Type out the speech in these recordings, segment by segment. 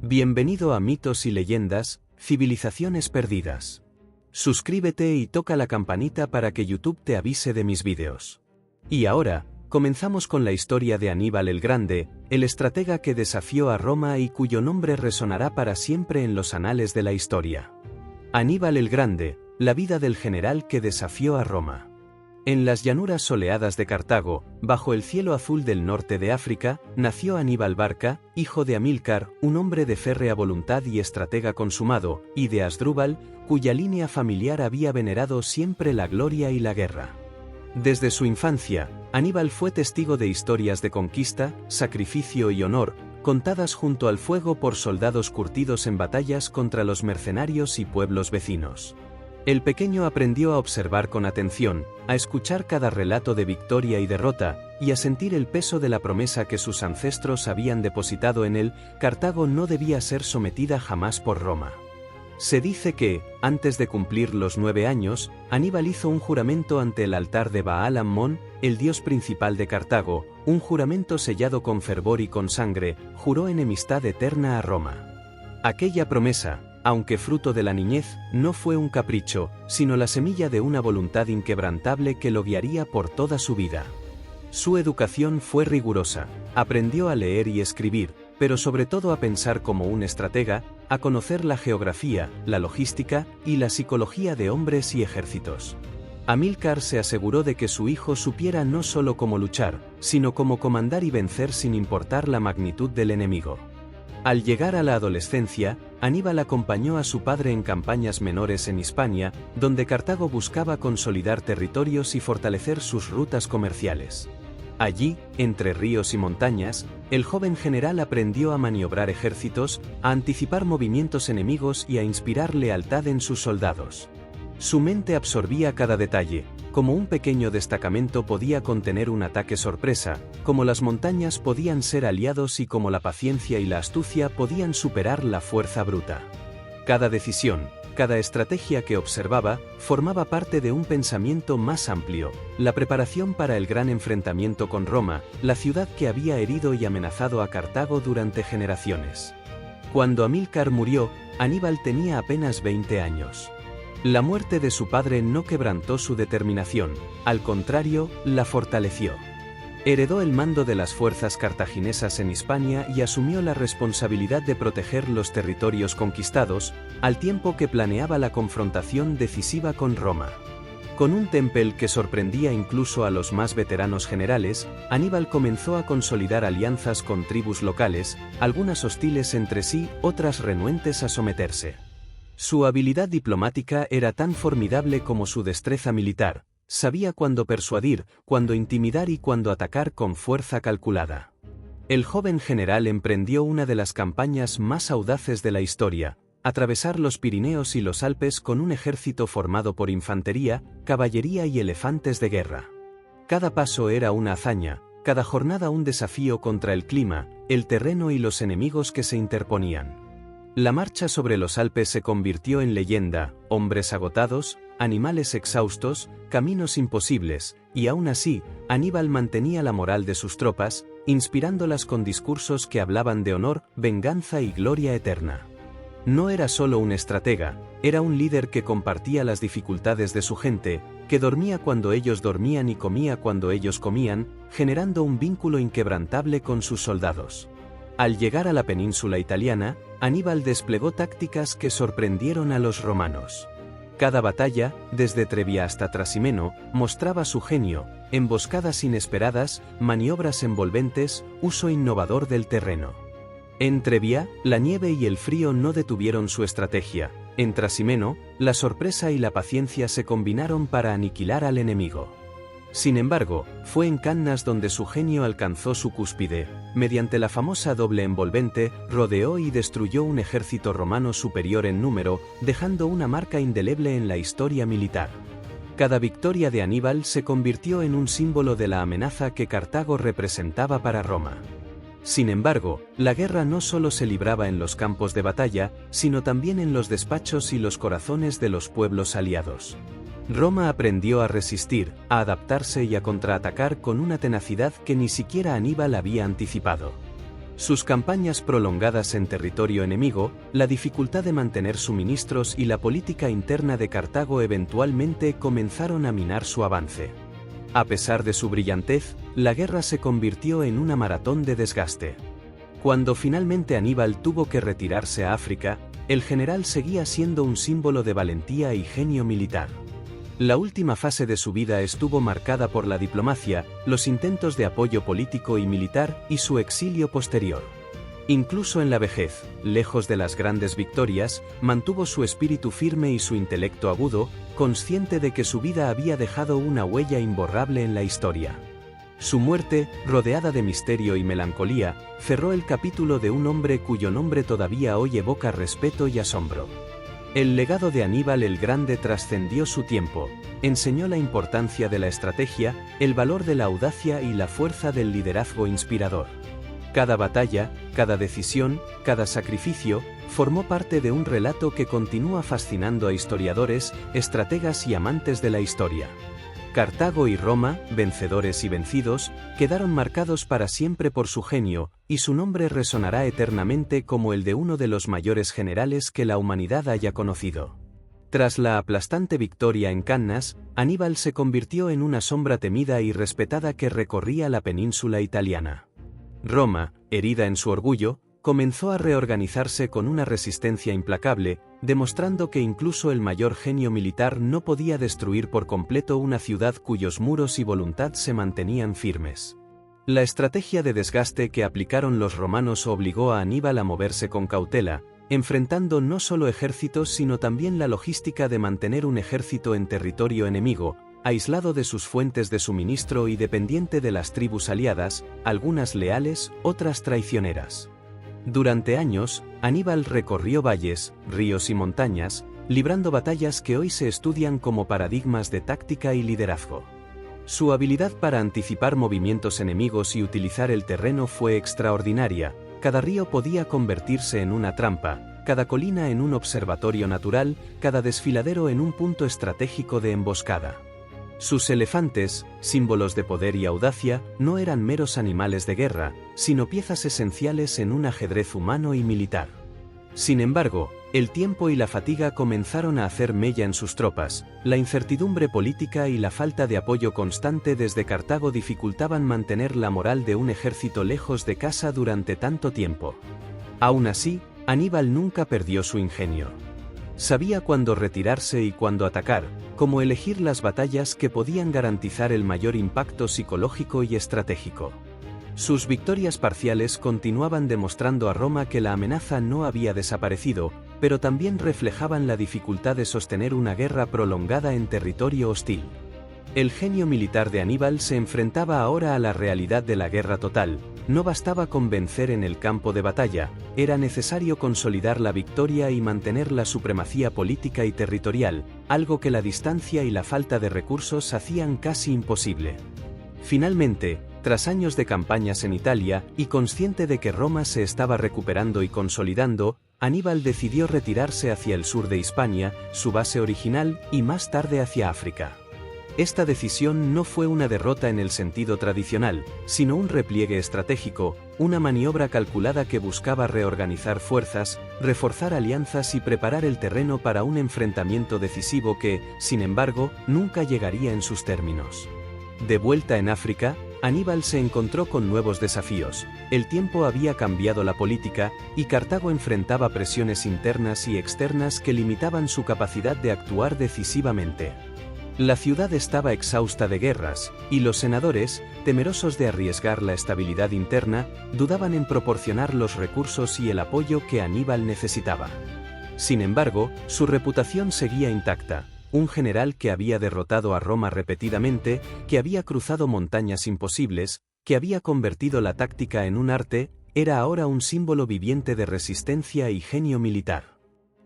Bienvenido a Mitos y Leyendas, Civilizaciones Perdidas. Suscríbete y toca la campanita para que YouTube te avise de mis vídeos. Y ahora, comenzamos con la historia de Aníbal el Grande, el estratega que desafió a Roma y cuyo nombre resonará para siempre en los anales de la historia. Aníbal el Grande, la vida del general que desafió a Roma. En las llanuras soleadas de Cartago, bajo el cielo azul del norte de África, nació Aníbal Barca, hijo de Amílcar, un hombre de férrea voluntad y estratega consumado, y de Asdrúbal, cuya línea familiar había venerado siempre la gloria y la guerra. Desde su infancia, Aníbal fue testigo de historias de conquista, sacrificio y honor, contadas junto al fuego por soldados curtidos en batallas contra los mercenarios y pueblos vecinos. El pequeño aprendió a observar con atención, a escuchar cada relato de victoria y derrota, y a sentir el peso de la promesa que sus ancestros habían depositado en él. Cartago no debía ser sometida jamás por Roma. Se dice que, antes de cumplir los 9 años, Aníbal hizo un juramento ante el altar de Baal Ammón, el dios principal de Cartago, un juramento sellado con fervor y con sangre. Juró enemistad eterna a Roma. Aquella promesa, aunque fruto de la niñez, no fue un capricho, sino la semilla de una voluntad inquebrantable que lo guiaría por toda su vida. Su educación fue rigurosa, aprendió a leer y escribir, pero sobre todo a pensar como un estratega, a conocer la geografía, la logística y la psicología de hombres y ejércitos. Amílcar se aseguró de que su hijo supiera no solo cómo luchar, sino cómo comandar y vencer sin importar la magnitud del enemigo. Al llegar a la adolescencia, Aníbal acompañó a su padre en campañas menores en Hispania, donde Cartago buscaba consolidar territorios y fortalecer sus rutas comerciales. Allí, entre ríos y montañas, el joven general aprendió a maniobrar ejércitos, a anticipar movimientos enemigos y a inspirar lealtad en sus soldados. Su mente absorbía cada detalle, como un pequeño destacamento podía contener un ataque sorpresa, como las montañas podían ser aliados y como la paciencia y la astucia podían superar la fuerza bruta. Cada decisión, cada estrategia que observaba, formaba parte de un pensamiento más amplio, la preparación para el gran enfrentamiento con Roma, la ciudad que había herido y amenazado a Cartago durante generaciones. Cuando Amílcar murió, Aníbal tenía apenas 20 años. La muerte de su padre no quebrantó su determinación, al contrario, la fortaleció. Heredó el mando de las fuerzas cartaginesas en Hispania y asumió la responsabilidad de proteger los territorios conquistados, al tiempo que planeaba la confrontación decisiva con Roma. Con un temple que sorprendía incluso a los más veteranos generales, Aníbal comenzó a consolidar alianzas con tribus locales, algunas hostiles entre sí, otras renuentes a someterse. Su habilidad diplomática era tan formidable como su destreza militar, sabía cuándo persuadir, cuándo intimidar y cuándo atacar con fuerza calculada. El joven general emprendió una de las campañas más audaces de la historia, atravesar los Pirineos y los Alpes con un ejército formado por infantería, caballería y elefantes de guerra. Cada paso era una hazaña, cada jornada un desafío contra el clima, el terreno y los enemigos que se interponían. La marcha sobre los Alpes se convirtió en leyenda, hombres agotados, animales exhaustos, caminos imposibles, y aún así, Aníbal mantenía la moral de sus tropas, inspirándolas con discursos que hablaban de honor, venganza y gloria eterna. No era solo un estratega, era un líder que compartía las dificultades de su gente, que dormía cuando ellos dormían y comía cuando ellos comían, generando un vínculo inquebrantable con sus soldados. Al llegar a la península italiana, Aníbal desplegó tácticas que sorprendieron a los romanos. Cada batalla, desde Trebia hasta Trasimeno, mostraba su genio, emboscadas inesperadas, maniobras envolventes, uso innovador del terreno. En Trebia, la nieve y el frío no detuvieron su estrategia. En Trasimeno, la sorpresa y la paciencia se combinaron para aniquilar al enemigo. Sin embargo, fue en Cannas donde su genio alcanzó su cúspide. Mediante la famosa doble envolvente, rodeó y destruyó un ejército romano superior en número, dejando una marca indeleble en la historia militar. Cada victoria de Aníbal se convirtió en un símbolo de la amenaza que Cartago representaba para Roma. Sin embargo, la guerra no solo se libraba en los campos de batalla, sino también en los despachos y los corazones de los pueblos aliados. Roma aprendió a resistir, a adaptarse y a contraatacar con una tenacidad que ni siquiera Aníbal había anticipado. Sus campañas prolongadas en territorio enemigo, la dificultad de mantener suministros y la política interna de Cartago eventualmente comenzaron a minar su avance. A pesar de su brillantez, la guerra se convirtió en una maratón de desgaste. Cuando finalmente Aníbal tuvo que retirarse a África, el general seguía siendo un símbolo de valentía y genio militar. La última fase de su vida estuvo marcada por la diplomacia, los intentos de apoyo político y militar y su exilio posterior. Incluso en la vejez, lejos de las grandes victorias, mantuvo su espíritu firme y su intelecto agudo, consciente de que su vida había dejado una huella imborrable en la historia. Su muerte, rodeada de misterio y melancolía, cerró el capítulo de un hombre cuyo nombre todavía hoy evoca respeto y asombro. El legado de Aníbal el Grande trascendió su tiempo, enseñó la importancia de la estrategia, el valor de la audacia y la fuerza del liderazgo inspirador. Cada batalla, cada decisión, cada sacrificio, formó parte de un relato que continúa fascinando a historiadores, estrategas y amantes de la historia. Cartago y Roma, vencedores y vencidos, quedaron marcados para siempre por su genio, y su nombre resonará eternamente como el de uno de los mayores generales que la humanidad haya conocido. Tras la aplastante victoria en Cannas, Aníbal se convirtió en una sombra temida y respetada que recorría la península italiana. Roma, herida en su orgullo, comenzó a reorganizarse con una resistencia implacable, demostrando que incluso el mayor genio militar no podía destruir por completo una ciudad cuyos muros y voluntad se mantenían firmes. La estrategia de desgaste que aplicaron los romanos obligó a Aníbal a moverse con cautela, enfrentando no solo ejércitos sino también la logística de mantener un ejército en territorio enemigo, aislado de sus fuentes de suministro y dependiente de las tribus aliadas, algunas leales, otras traicioneras. Durante años, Aníbal recorrió valles, ríos y montañas, librando batallas que hoy se estudian como paradigmas de táctica y liderazgo. Su habilidad para anticipar movimientos enemigos y utilizar el terreno fue extraordinaria. Cada río podía convertirse en una trampa, cada colina en un observatorio natural, cada desfiladero en un punto estratégico de emboscada. Sus elefantes, símbolos de poder y audacia, no eran meros animales de guerra, sino piezas esenciales en un ajedrez humano y militar. Sin embargo, el tiempo y la fatiga comenzaron a hacer mella en sus tropas, la incertidumbre política y la falta de apoyo constante desde Cartago dificultaban mantener la moral de un ejército lejos de casa durante tanto tiempo. Aún así, Aníbal nunca perdió su ingenio. Sabía cuándo retirarse y cuándo atacar, cómo elegir las batallas que podían garantizar el mayor impacto psicológico y estratégico. Sus victorias parciales continuaban demostrando a Roma que la amenaza no había desaparecido, pero también reflejaban la dificultad de sostener una guerra prolongada en territorio hostil. El genio militar de Aníbal se enfrentaba ahora a la realidad de la guerra total. No bastaba con vencer en el campo de batalla, era necesario consolidar la victoria y mantener la supremacía política y territorial, algo que la distancia y la falta de recursos hacían casi imposible. Finalmente, tras años de campañas en Italia, y consciente de que Roma se estaba recuperando y consolidando, Aníbal decidió retirarse hacia el sur de Hispania, su base original, y más tarde hacia África. Esta decisión no fue una derrota en el sentido tradicional, sino un repliegue estratégico, una maniobra calculada que buscaba reorganizar fuerzas, reforzar alianzas y preparar el terreno para un enfrentamiento decisivo que, sin embargo, nunca llegaría en sus términos. De vuelta en África, Aníbal se encontró con nuevos desafíos. El tiempo había cambiado la política, y Cartago enfrentaba presiones internas y externas que limitaban su capacidad de actuar decisivamente. La ciudad estaba exhausta de guerras, y los senadores, temerosos de arriesgar la estabilidad interna, dudaban en proporcionar los recursos y el apoyo que Aníbal necesitaba. Sin embargo, su reputación seguía intacta. Un general que había derrotado a Roma repetidamente, que había cruzado montañas imposibles, que había convertido la táctica en un arte, era ahora un símbolo viviente de resistencia y genio militar.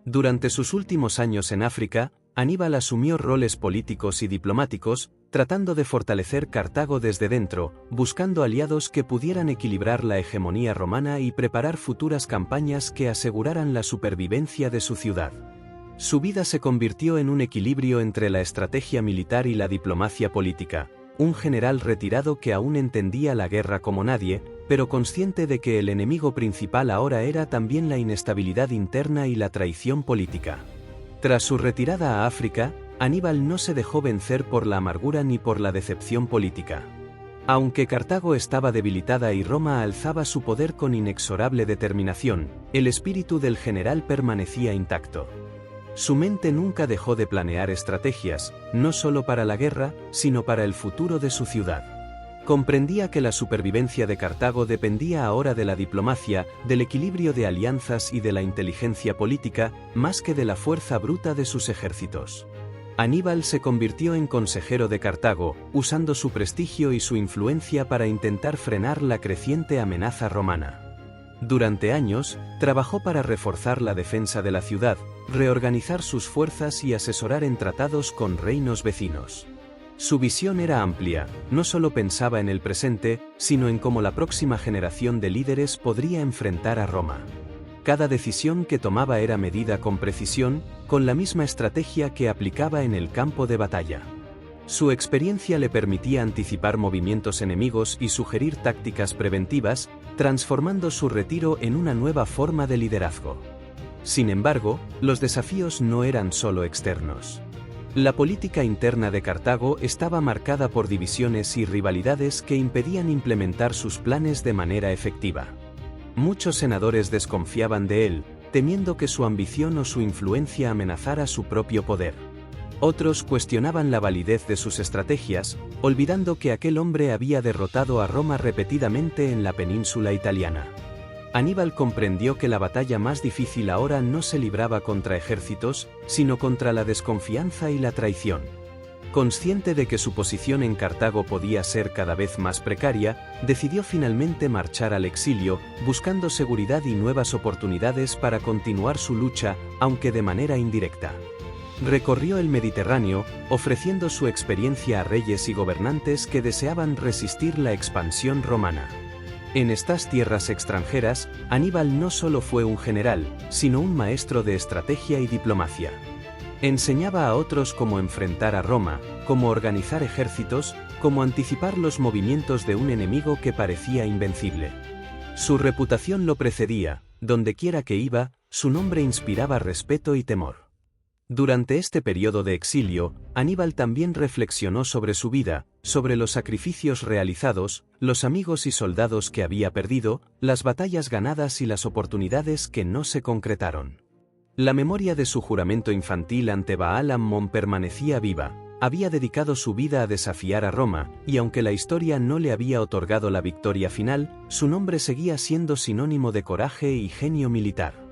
Durante sus últimos años en África, Aníbal asumió roles políticos y diplomáticos, tratando de fortalecer Cartago desde dentro, buscando aliados que pudieran equilibrar la hegemonía romana y preparar futuras campañas que aseguraran la supervivencia de su ciudad. Su vida se convirtió en un equilibrio entre la estrategia militar y la diplomacia política, un general retirado que aún entendía la guerra como nadie, pero consciente de que el enemigo principal ahora era también la inestabilidad interna y la traición política. Tras su retirada a África, Aníbal no se dejó vencer por la amargura ni por la decepción política. Aunque Cartago estaba debilitada y Roma alzaba su poder con inexorable determinación, el espíritu del general permanecía intacto. Su mente nunca dejó de planear estrategias, no solo para la guerra, sino para el futuro de su ciudad. Comprendía que la supervivencia de Cartago dependía ahora de la diplomacia, del equilibrio de alianzas y de la inteligencia política, más que de la fuerza bruta de sus ejércitos. Aníbal se convirtió en consejero de Cartago, usando su prestigio y su influencia para intentar frenar la creciente amenaza romana. Durante años, trabajó para reforzar la defensa de la ciudad, reorganizar sus fuerzas y asesorar en tratados con reinos vecinos. Su visión era amplia, no solo pensaba en el presente, sino en cómo la próxima generación de líderes podría enfrentar a Roma. Cada decisión que tomaba era medida con precisión, con la misma estrategia que aplicaba en el campo de batalla. Su experiencia le permitía anticipar movimientos enemigos y sugerir tácticas preventivas, transformando su retiro en una nueva forma de liderazgo. Sin embargo, los desafíos no eran solo externos. La política interna de Cartago estaba marcada por divisiones y rivalidades que impedían implementar sus planes de manera efectiva. Muchos senadores desconfiaban de él, temiendo que su ambición o su influencia amenazara su propio poder. Otros cuestionaban la validez de sus estrategias, olvidando que aquel hombre había derrotado a Roma repetidamente en la península italiana. Aníbal comprendió que la batalla más difícil ahora no se libraba contra ejércitos, sino contra la desconfianza y la traición. Consciente de que su posición en Cartago podía ser cada vez más precaria, decidió finalmente marchar al exilio, buscando seguridad y nuevas oportunidades para continuar su lucha, aunque de manera indirecta. Recorrió el Mediterráneo, ofreciendo su experiencia a reyes y gobernantes que deseaban resistir la expansión romana. En estas tierras extranjeras, Aníbal no solo fue un general, sino un maestro de estrategia y diplomacia. Enseñaba a otros cómo enfrentar a Roma, cómo organizar ejércitos, cómo anticipar los movimientos de un enemigo que parecía invencible. Su reputación lo precedía, dondequiera que iba, su nombre inspiraba respeto y temor. Durante este periodo de exilio, Aníbal también reflexionó sobre su vida, sobre los sacrificios realizados, los amigos y soldados que había perdido, las batallas ganadas y las oportunidades que no se concretaron. La memoria de su juramento infantil ante Baal Ammón permanecía viva. Había dedicado su vida a desafiar a Roma, y aunque la historia no le había otorgado la victoria final, su nombre seguía siendo sinónimo de coraje y genio militar.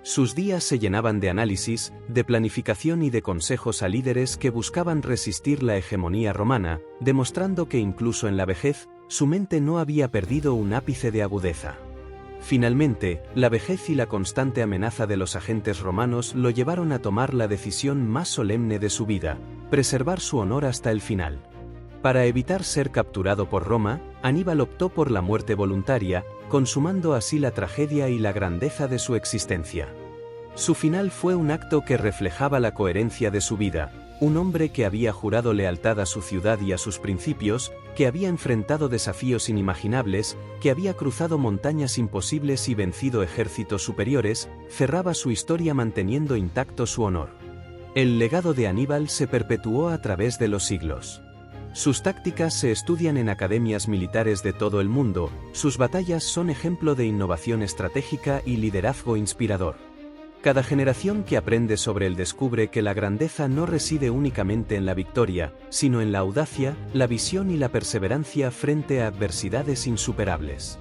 Sus días se llenaban de análisis, de planificación y de consejos a líderes que buscaban resistir la hegemonía romana, demostrando que incluso en la vejez, su mente no había perdido un ápice de agudeza. Finalmente, la vejez y la constante amenaza de los agentes romanos lo llevaron a tomar la decisión más solemne de su vida: preservar su honor hasta el final. Para evitar ser capturado por Roma, Aníbal optó por la muerte voluntaria, consumando así la tragedia y la grandeza de su existencia. Su final fue un acto que reflejaba la coherencia de su vida: un hombre que había jurado lealtad a su ciudad y a sus principios, que había enfrentado desafíos inimaginables, que había cruzado montañas imposibles y vencido ejércitos superiores, cerraba su historia manteniendo intacto su honor. El legado de Aníbal se perpetuó a través de los siglos. Sus tácticas se estudian en academias militares de todo el mundo, sus batallas son ejemplo de innovación estratégica y liderazgo inspirador. Cada generación que aprende sobre él descubre que la grandeza no reside únicamente en la victoria, sino en la audacia, la visión y la perseverancia frente a adversidades insuperables.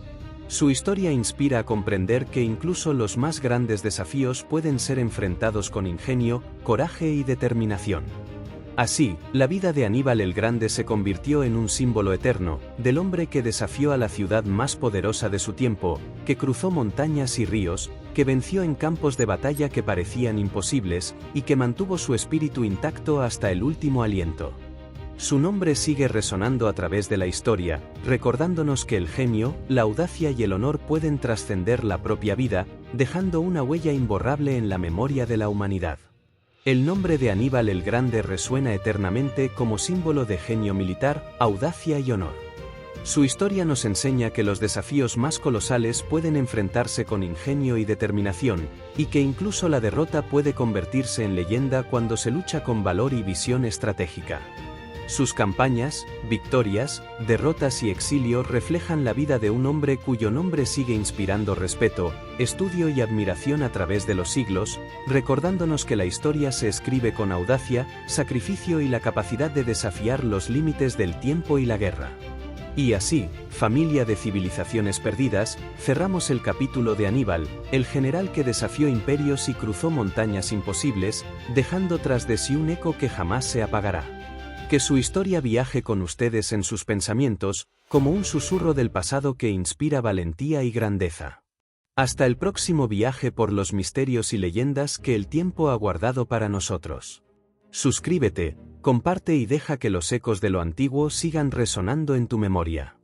Su historia inspira a comprender que incluso los más grandes desafíos pueden ser enfrentados con ingenio, coraje y determinación. Así, la vida de Aníbal el Grande se convirtió en un símbolo eterno, del hombre que desafió a la ciudad más poderosa de su tiempo, que cruzó montañas y ríos, que venció en campos de batalla que parecían imposibles, y que mantuvo su espíritu intacto hasta el último aliento. Su nombre sigue resonando a través de la historia, recordándonos que el genio, la audacia y el honor pueden trascender la propia vida, dejando una huella imborrable en la memoria de la humanidad. El nombre de Aníbal el Grande resuena eternamente como símbolo de genio militar, audacia y honor. Su historia nos enseña que los desafíos más colosales pueden enfrentarse con ingenio y determinación, y que incluso la derrota puede convertirse en leyenda cuando se lucha con valor y visión estratégica. Sus campañas, victorias, derrotas y exilio reflejan la vida de un hombre cuyo nombre sigue inspirando respeto, estudio y admiración a través de los siglos, recordándonos que la historia se escribe con audacia, sacrificio y la capacidad de desafiar los límites del tiempo y la guerra. Y así, familia de civilizaciones perdidas, cerramos el capítulo de Aníbal, el general que desafió imperios y cruzó montañas imposibles, dejando tras de sí un eco que jamás se apagará. Que su historia viaje con ustedes en sus pensamientos, como un susurro del pasado que inspira valentía y grandeza. Hasta el próximo viaje por los misterios y leyendas que el tiempo ha guardado para nosotros. Suscríbete, comparte y deja que los ecos de lo antiguo sigan resonando en tu memoria.